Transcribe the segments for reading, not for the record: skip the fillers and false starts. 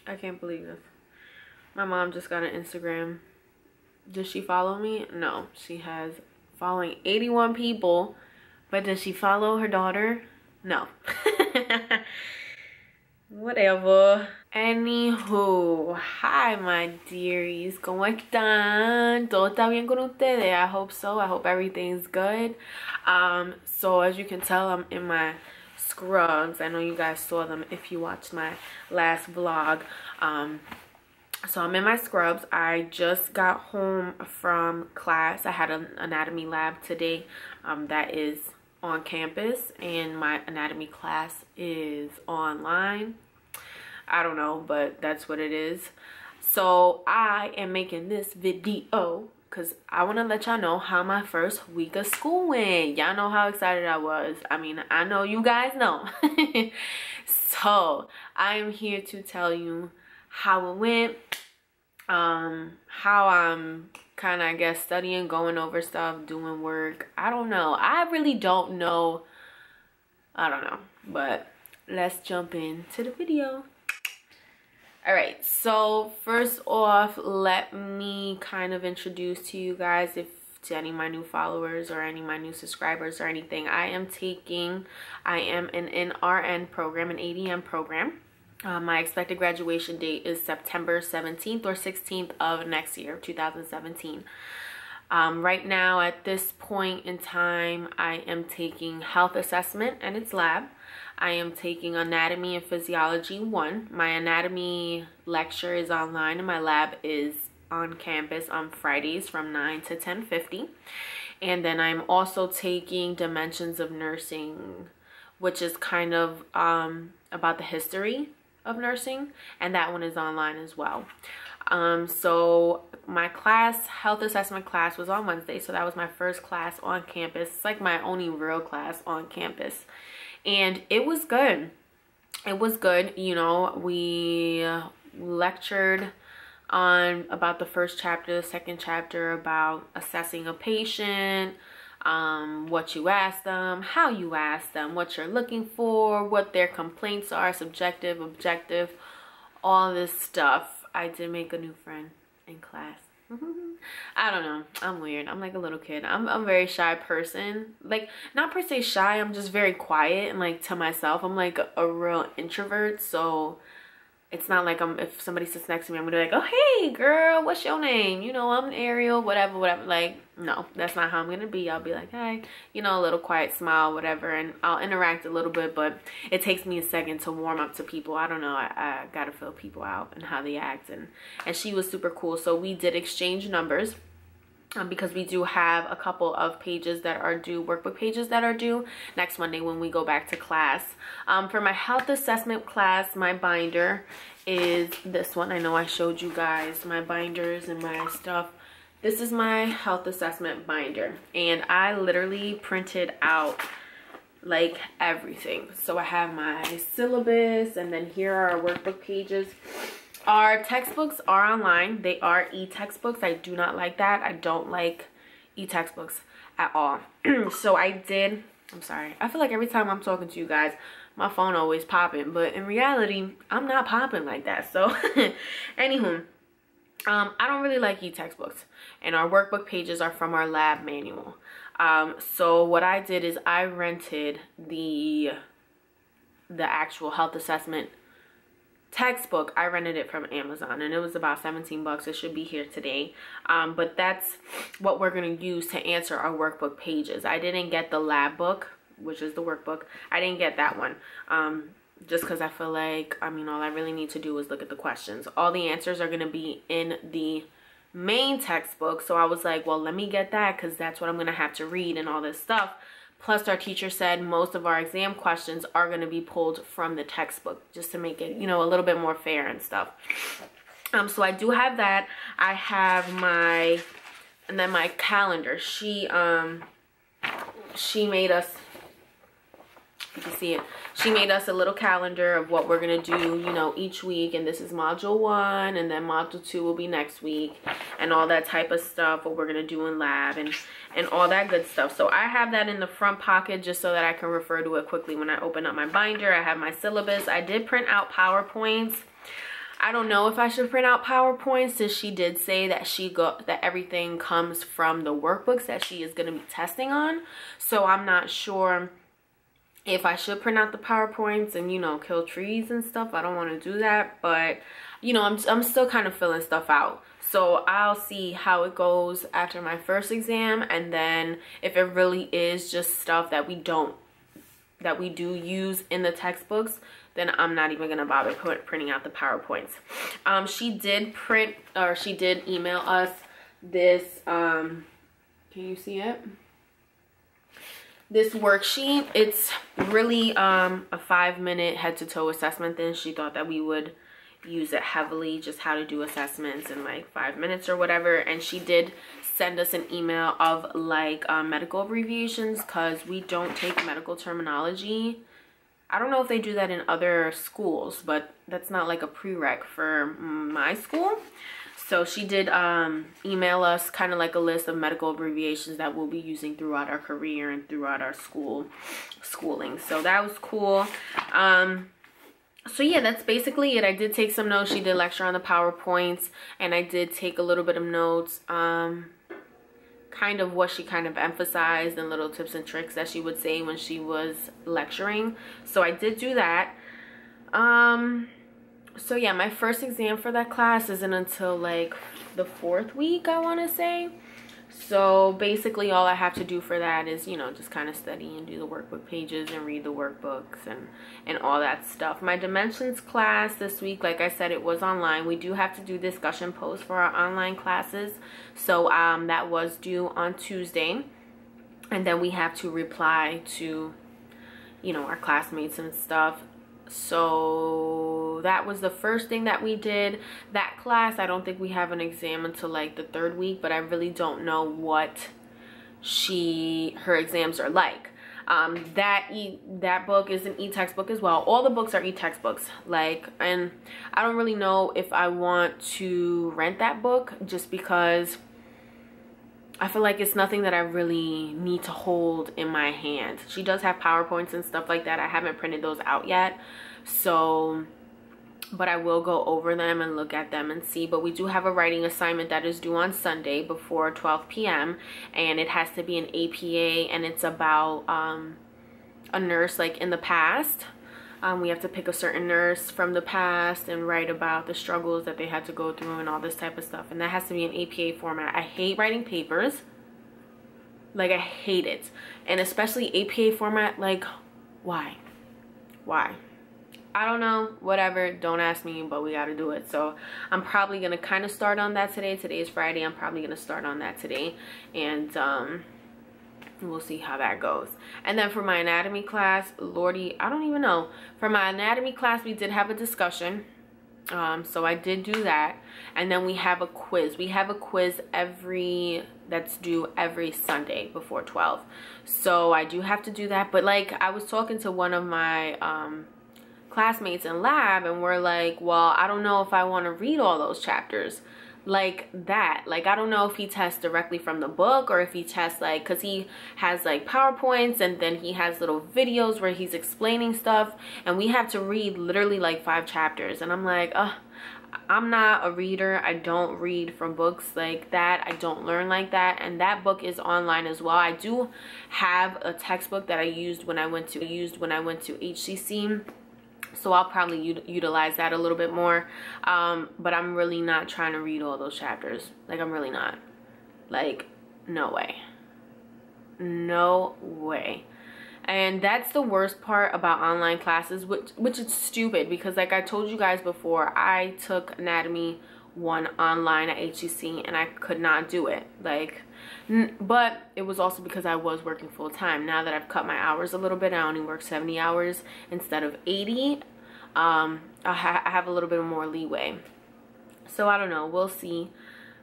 I can't believe this. My mom just got an Instagram. Does she follow me? No, she has following 81 people. But does she follow her daughter? No. Whatever. Anywho, hi my dearies. ¿Cómo están? ¿Todo está bien con ustedes? I hope so. I hope everything's good. So as you can tell, I'm in my scrubs. I know you guys saw them if you watched my last vlog. So I'm in my scrubs. I just got home from class. I had an anatomy lab today that is on campus, and my anatomy class is online. I don't know, but that's what it is. So I am making this video because I want to let y'all know how my first week of school went. Y'all know how excited I was. I mean, I know you guys know. So I am here to tell you how it went, how I'm kind of, I guess, studying, going over stuff, doing work. I don't know. I really don't know. I don't know. But let's jump into the video. All right. So first off, let me kind of introduce to you guys, to any of my new followers or any of my new subscribers or anything. I am an NRN program, an ADM program. My expected graduation date is September 17th or 16th of next year, 2017. Right now, at this point in time, I am taking health assessment and its lab. I am taking anatomy and physiology 1. My anatomy lecture is online and my lab is on campus on Fridays from 9 to 10:50. And then I'm also taking dimensions of nursing, which is kind of about the history of nursing, and that one is online as well. So my class, health assessment class, was on Wednesday, so that was my first class on campus. It's like my only real class on campus, and it was good. It was good. You know, we lectured on about the first chapter, the second chapter about assessing a patient, what you ask them, how you ask them, what you're looking for, what their complaints are, subjective, objective, all this stuff. I did make a new friend in class. I don't know. I'm weird. I'm like a little kid. I'm a very shy person. Like, not per se shy. I'm just very quiet and like to myself. I'm like a real introvert. So it's not like if somebody sits next to me, I'm gonna be like, oh, hey girl, what's your name? You know, I'm Ariel, whatever. Like, no, that's not how I'm gonna be. I'll be like, hi, you know, a little quiet smile, whatever, and I'll interact a little bit, but it takes me a second to warm up to people. I don't know. I gotta feel people out and how they act, and she was super cool. So we did exchange numbers. Because we do have a couple of pages that are due, workbook pages that are due next Monday when we go back to class. For my health assessment class, my binder is this one. I know I showed you guys my binders and my stuff. This is my health assessment binder, and I literally printed out like everything. So I have my syllabus, and then here are our workbook pages. Our textbooks are online. They are e-textbooks. I do not like that. I don't like e-textbooks at all. So I'm sorry. I feel like every time I'm talking to you guys, my phone always popping. But in reality, I'm not popping like that. So anywho, I don't really like e-textbooks. And our workbook pages are from our lab manual. So what I did is I rented the actual health assessment textbook. I rented it from Amazon, and it was about 17 bucks. It should be here today. But that's what we're going to use to answer our workbook pages. I didn't get the lab book, which is the workbook. I didn't get that one. Just because I feel like, I mean, all I really need to do is look at the questions. All the answers are going to be in the main textbook. So I was like, well, let me get that, because that's what I'm going to have to read and all this stuff. Plus, our teacher said most of our exam questions are going to be pulled from the textbook, just to make it, you know, a little bit more fair and stuff. So I do have that. I have my calendar. She made us, you can see it. She made us a little calendar of what we're going to do, you know, each week. And this is module 1, and then module 2 will be next week, and all that type of stuff, what we're going to do in lab and all that good stuff. So I have that in the front pocket just so that I can refer to it quickly when I open up my binder. I have my syllabus. I did print out PowerPoints. I don't know if I should print out PowerPoints, since she did say that that everything comes from the workbooks that she is going to be testing on. So I'm not sure if I should print out the PowerPoints and, you know, kill trees and stuff. I don't want to do that, but you know, I'm still kind of filling stuff out. So I'll see how it goes after my first exam, and then if it really is just stuff that we do use in the textbooks, then I'm not even gonna bother printing out the PowerPoints. She did email us this, can you see it? This worksheet. It's really a 5-minute head-to-toe assessment. Then she thought that we would use it heavily, just how to do assessments in like 5 minutes or whatever. And she did send us an email of like medical abbreviations, because we don't take medical terminology. I don't know if they do that in other schools, but that's not like a prereq for my school. So she did email us kind of like a list of medical abbreviations that we'll be using throughout our career and throughout our schooling. So that was cool. So yeah, that's basically it. I did take some notes. She did lecture on the PowerPoints, and I did take a little bit of notes, kind of what she kind of emphasized and little tips and tricks that she would say when she was lecturing. So I did do that. So yeah, my first exam for that class isn't until like the 4th week, I want to say. So basically all I have to do for that is, you know, just kind of study and do the workbook pages and read the workbooks and all that stuff. My dimensions class this week, like I said, it was online. We do have to do discussion posts for our online classes. So that was due on Tuesday. And then we have to reply to, you know, our classmates and stuff. So that was the first thing that we did. That class, I don't think we have an exam until like the 3rd week, but I really don't know what her exams are like. That book is an e-textbook as well. All the books are e-textbooks. Like, and I don't really know if I want to rent that book, just because I feel like it's nothing that I really need to hold in my hand. She does have PowerPoints and stuff like that. I haven't printed those out yet. So, but I will go over them and look at them and see. But we do have a writing assignment that is due on Sunday before 12 p.m. And it has to be an APA, and it's about a nurse like in the past. We have to pick a certain nurse from the past and write about the struggles that they had to go through and all this type of stuff. And that has to be in APA format. I hate writing papers. Like, I hate it. And especially APA format, like, why? Why? I don't know. Whatever. Don't ask me, but we got to do it. So I'm probably going to kind of start on that today. Today is Friday. I'm probably going to start on that today. And, we'll see how that goes. And then for my anatomy class, Lordy, I don't even know. For my anatomy class, we did have a discussion. So I did do that. And then we have a quiz. We have a quiz that's due every Sunday before 12. So I do have to do that. But like, I was talking to one of my classmates in lab, and we're like, well, I don't know if I want to read all those chapters like that. Like, I don't know if he tests directly from the book, or if he tests like, because he has like PowerPoints, and then he has little videos where he's explaining stuff, and we have to read literally like 5 chapters. And I'm like, I'm not a reader. I don't read from books like that. I don't learn like that. And that book is online as well. I do have a textbook that I used when I went to HCC. So I'll probably utilize that a little bit more. But I'm really not trying to read all those chapters. Like, I'm really not. Like, no way. No way. And that's the worst part about online classes, which is stupid, because like I told you guys before, I took Anatomy 1 online at HCC and I could not do it. Like, but it was also because I was working full time. Now that I've cut my hours a little bit, I only work 70 hours instead of 80. I have a little bit more leeway. So I don't know. We'll see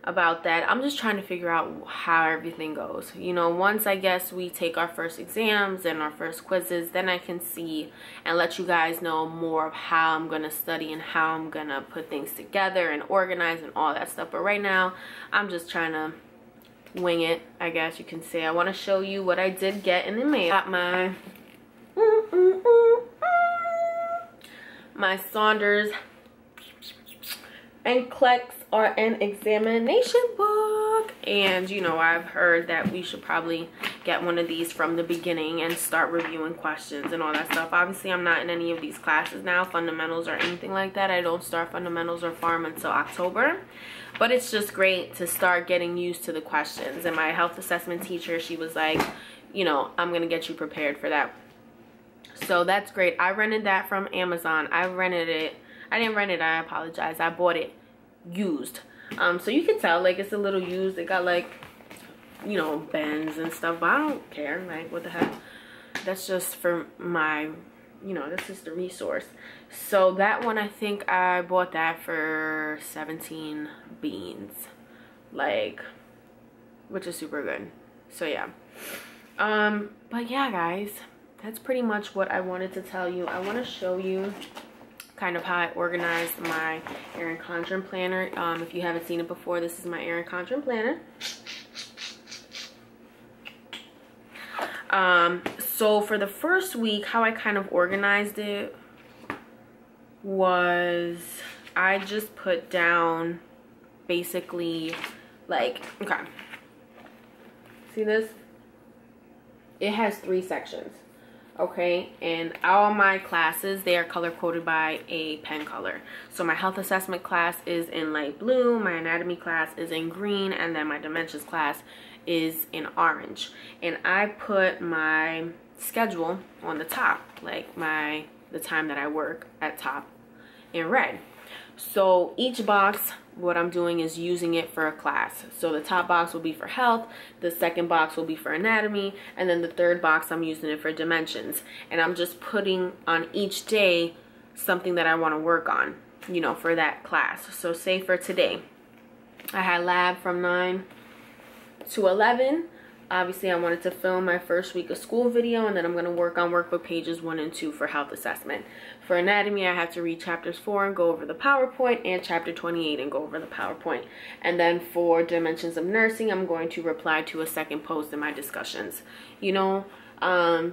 about that. I'm just trying to figure out how everything goes. You know, once I guess we take our first exams and our first quizzes, then I can see and let you guys know more of how I'm going to study and how I'm going to put things together and organize and all that stuff. But right now, I'm just trying to wing it, I guess you can say. I want to show you what I did get in the mail. Got my Saunders NCLEX are an examination book. And, you know, I've heard that we should probably get one of these from the beginning and start reviewing questions and all that stuff. Obviously, I'm not in any of these classes now, fundamentals or anything like that. I don't start fundamentals or pharm until October. But it's just great to start getting used to the questions. And my health assessment teacher, she was like, you know, I'm going to get you prepared for that. So that's great. I rented that from Amazon. I rented it. I didn't rent it. I apologize. I bought it used. So you can tell, like, it's a little used. It got, like, you know, bends and stuff. But I don't care. Like, what the heck? That's just for my, you know, that's just the resource. So that one, I think I bought that for 17 beans. Like, which is super good. So, yeah. But yeah, guys, that's pretty much what I wanted to tell you. I want to show you kind of how I organized my Erin Condren planner. If you haven't seen it before, this is my Erin Condren planner. So for the first week, how I kind of organized it was I just put down basically like, okay, see this? It has 3 sections. Okay, and all my classes, they are color coded by a pen color. So my health assessment class is in light blue, my anatomy class is in green, and then my dimensions class is in orange. And I put my schedule on the top, like the time that I work at top, in red. So each box, what I'm doing is using it for a class. So the top box will be for health, the second box will be for anatomy, and then the third box I'm using it for dimensions. And I'm just putting on each day something that I want to work on, you know, for that class. So say for today, I had lab from 9 to 11. Obviously, I wanted to film my first week of school video, and then I'm going to work on workbook pages 1 and 2 for health assessment. For anatomy, I have to read chapters 4 and go over the PowerPoint, and chapter 28 and go over the PowerPoint. And then for dimensions of nursing, I'm going to reply to a second post in my discussions. You know,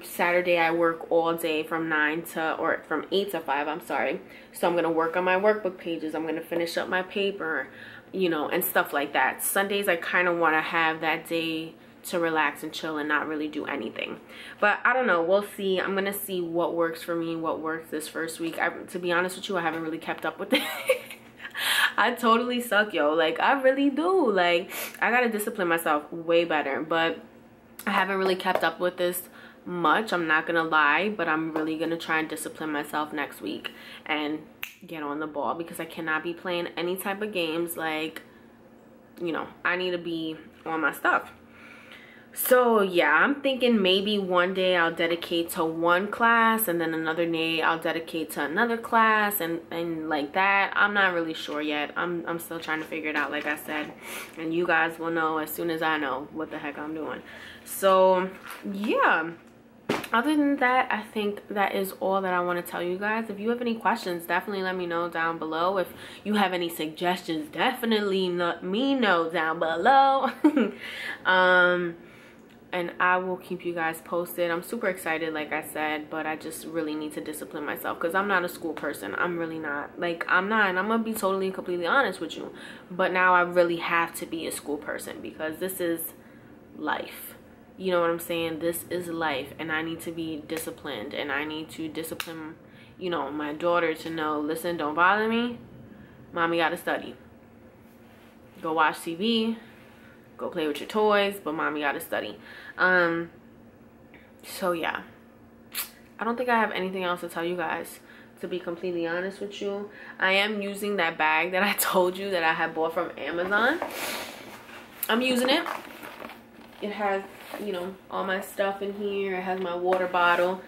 Saturday I work all day from 8 to 5, I'm sorry. So I'm going to work on my workbook pages. I'm going to finish up my paper, you know, and stuff like that. Sundays, I kind of want to have that day to relax and chill and not really do anything. But I don't know, we'll see. I'm gonna see what works for me, what works this first week. To be honest with you, I haven't really kept up with it. I totally suck, yo. Like, I really do. Like, I gotta discipline myself way better, but I haven't really kept up with this much, I'm not gonna lie. But I'm really gonna try and discipline myself next week and get on the ball, because I cannot be playing any type of games. Like, you know, I need to be on my stuff. So yeah, I'm thinking maybe one day I'll dedicate to one class, and then another day I'll dedicate to another class, and like that. I'm not really sure yet. I'm still trying to figure it out, like I said, and you guys will know as soon as I know what the heck I'm doing. So yeah, other than that, I think that is all that I want to tell you guys. If you have any questions, definitely let me know down below. If you have any suggestions, definitely let me know down below. And I will keep you guys posted. I'm super excited, like I said, but I just really need to discipline myself, because I'm not a school person. I'm really not. Like, I'm not, and I'm gonna be totally and completely honest with you. But now I really have to be a school person, because this is life. You know what I'm saying? This is life, and I need to be disciplined, and I need to discipline, you know, my daughter to know, listen, don't bother me. Mommy gotta study. Go watch TV. Go play with your toys, but mommy gotta study. So yeah, I don't think I have anything else to tell you guys, to be completely honest with you. I am using that bag that I told you that I had bought from Amazon. I'm using it. It has, you know, all my stuff in here. It has my water bottle.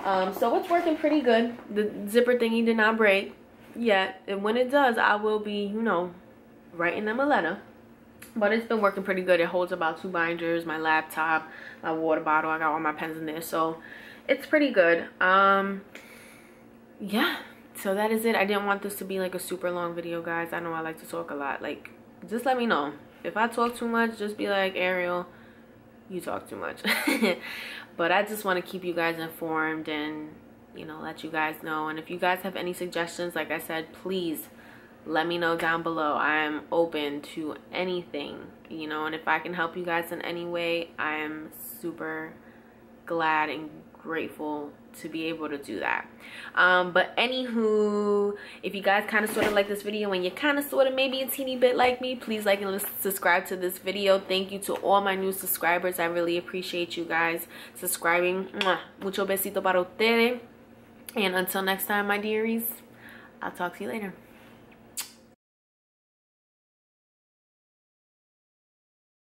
So it's working pretty good. The zipper thingy did not break yet, and when it does, I will be, you know, writing them a letter. But it's been working pretty good. It holds about 2 binders, my laptop, my water bottle. I got all my pens in there, so it's pretty good. Yeah, so that is it. I didn't want this to be like a super long video, guys. I know I like to talk a lot. Like, just let me know. If I talk too much, just be like, Ariel, you talk too much. But I just want to keep you guys informed and, you know, let you guys know. And if you guys have any suggestions, like I said, please let me know down below. I am open to anything, you know, and if I can help you guys in any way, I am super glad and grateful to be able to do that. But anywho, if you guys kind of sort of like this video and you're kind of sort of maybe a teeny bit like me, please like and subscribe to this video. Thank you to all my new subscribers. I really appreciate you guys subscribing. Mucho besito para ustedes. And until next time, my dearies, I'll talk to you later.